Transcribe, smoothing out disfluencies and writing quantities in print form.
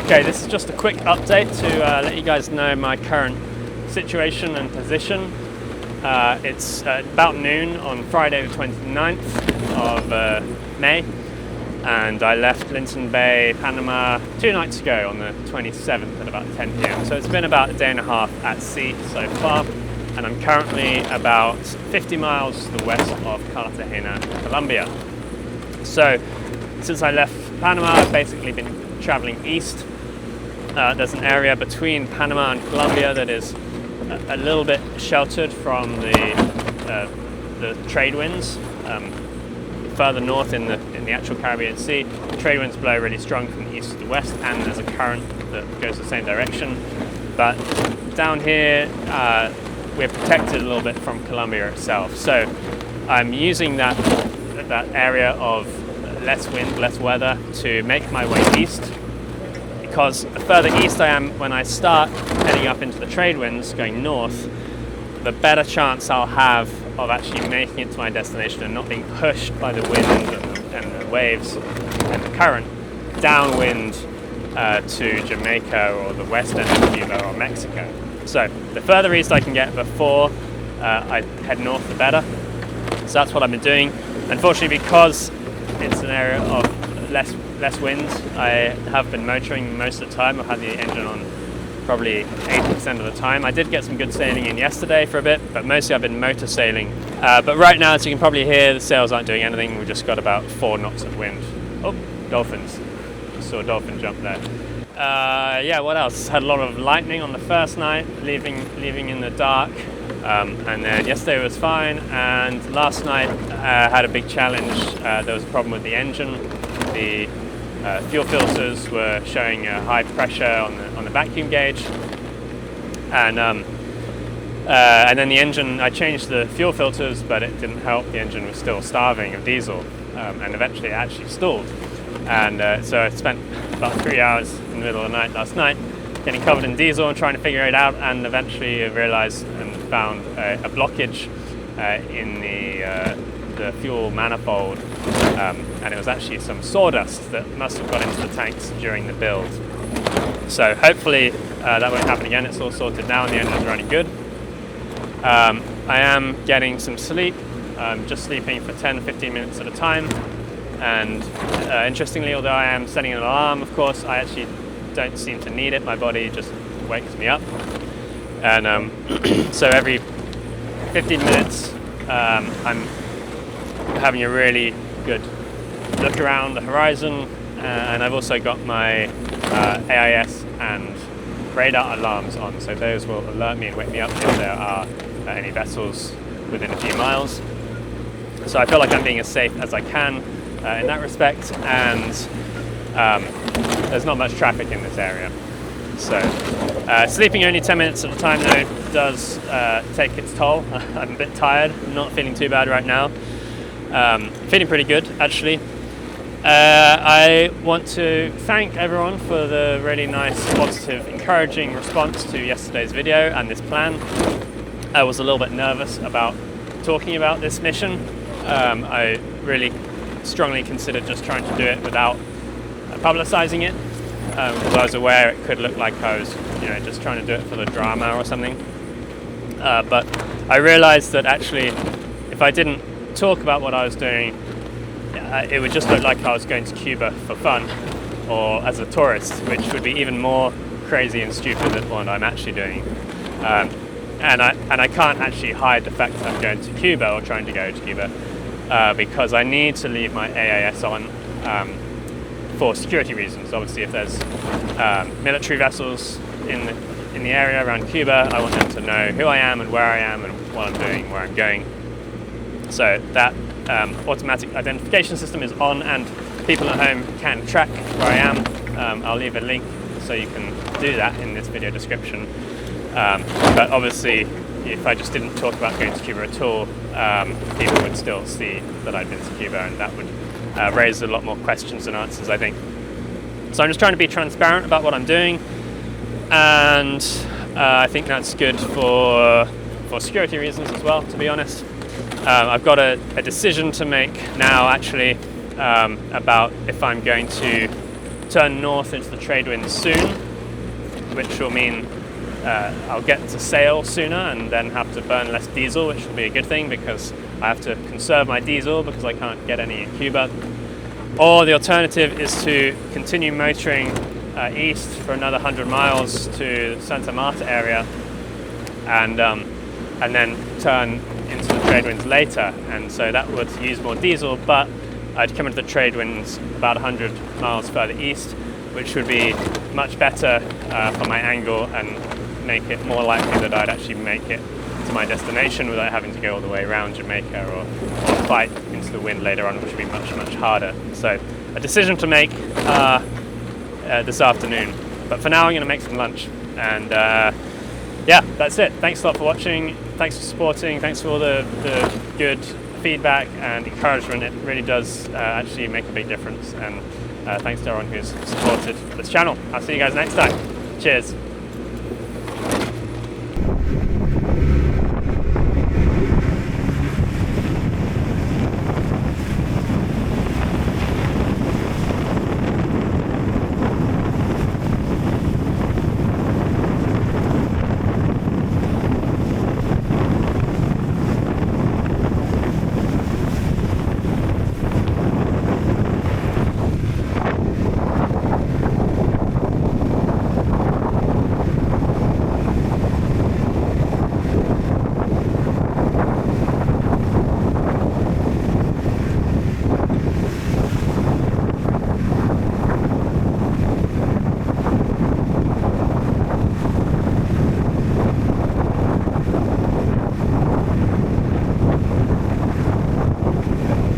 Okay, this is just a quick update to let you guys know my current situation and position. It's about noon on Friday the 29th of May, and I left Linton Bay, Panama 2 nights ago on the 27th at about 10 p.m. So it's been about a day and a half at sea so far, and I'm currently about 50 miles to the west of Cartagena, Colombia. So since I left Panama, I've basically been traveling east. There's an area between Panama and Colombia that is a little bit sheltered from the trade winds. Further north in the actual Caribbean Sea, the trade winds blow really strong from the east to the west, and there's a current that goes the same direction. But down here, we're protected a little bit from Colombia itself. So I'm using that area of less wind, less weather to make my way east. Because the further east I am when I start heading up into the trade winds going north, the better chance I'll have of actually making it to my destination and not being pushed by the wind and the waves and the current downwind to Jamaica or the west end of Cuba or Mexico. So the further east I can get before I head north, the better. So that's what I've been doing. Unfortunately, because it's an area of less wind, I have been motoring most of the time. I've had the engine on probably 80% of the time. I did get some good sailing in yesterday for a bit, but mostly I've been motor sailing. But right now, as you can probably hear, the sails aren't doing anything. We've just got about 4 knots of wind. Oh, dolphins. Just saw a dolphin jump there. Yeah, what else? Had a lot of lightning on the first night, leaving in the dark. And then yesterday was fine, and last night had a big challenge. There was a problem with the engine. The fuel filters were showing a high pressure on the vacuum gauge, and then the engine, I changed the fuel filters, but it didn't help. The engine was still starving of diesel, and eventually it actually stalled. And so I spent about 3 hours in the middle of the night last night getting covered in diesel and trying to figure it out, and eventually I realized and found a blockage in the fuel manifold, and it was actually some sawdust that must have got into the tanks during the build. So hopefully that won't happen again. It's all sorted now and the engine's running good. I am getting some sleep, just sleeping for 10-15 minutes at a time, and interestingly, although I am setting an alarm, of course, I actually don't seem to need it. My body just wakes me up, and so every 15 minutes I'm having a really good look around the horizon, and I've also got my AIS and radar alarms on, so those will alert me and wake me up if there are any vessels within a few miles. So I feel like I'm being as safe as I can in that respect, and there's not much traffic in this area. So sleeping only 10 minutes at a time though does take its toll. I'm a bit tired, not feeling too bad right now. Feeling pretty good actually. I want to thank everyone for the really nice, positive, encouraging response to yesterday's video and this plan. I was a little bit nervous about talking about this mission. I really strongly considered just trying to do it without publicizing it, because I was aware it could look like I was, just trying to do it for the drama or something. But I realized that actually, if I didn't talk about what I was doing, it would just look like I was going to Cuba for fun or as a tourist, which would be even more crazy and stupid than what I'm actually doing. And I can't actually hide the fact that I'm going to Cuba or trying to go to Cuba, because I need to leave my AIS on for security reasons. Obviously, if there's military vessels in the area around Cuba, I want them to know who I am and where I am and what I'm doing, where I'm going. So that automatic identification system is on, and people at home can track where I am. I'll leave a link so you can do that in this video description. But obviously, if I just didn't talk about going to Cuba at all, people would still see that I'd been to Cuba, and that would raise a lot more questions than answers, I think. So I'm just trying to be transparent about what I'm doing, and I think that's good for security reasons as well, to be honest. I've got a decision to make now, actually, about if I'm going to turn north into the trade winds soon, which will mean I'll get to sail sooner and then have to burn less diesel, which will be a good thing because I have to conserve my diesel because I can't get any in Cuba. Or the alternative is to continue motoring east for another 100 miles to Santa Marta area and then turn into the trade winds later. And so that would use more diesel, but I'd come into the trade winds about 100 miles further east, which would be much better for my angle and make it more likely that I'd actually make it to my destination without having to go all the way around Jamaica or fight into the wind later on, which would be much, much harder. So a decision to make this afternoon. But for now, I'm going to make some lunch. And yeah, that's it. Thanks a lot for watching. Thanks for supporting. Thanks for all the good feedback and encouragement. It really does actually make a big difference. And thanks to everyone who's supported this channel. I'll see you guys next time. Cheers.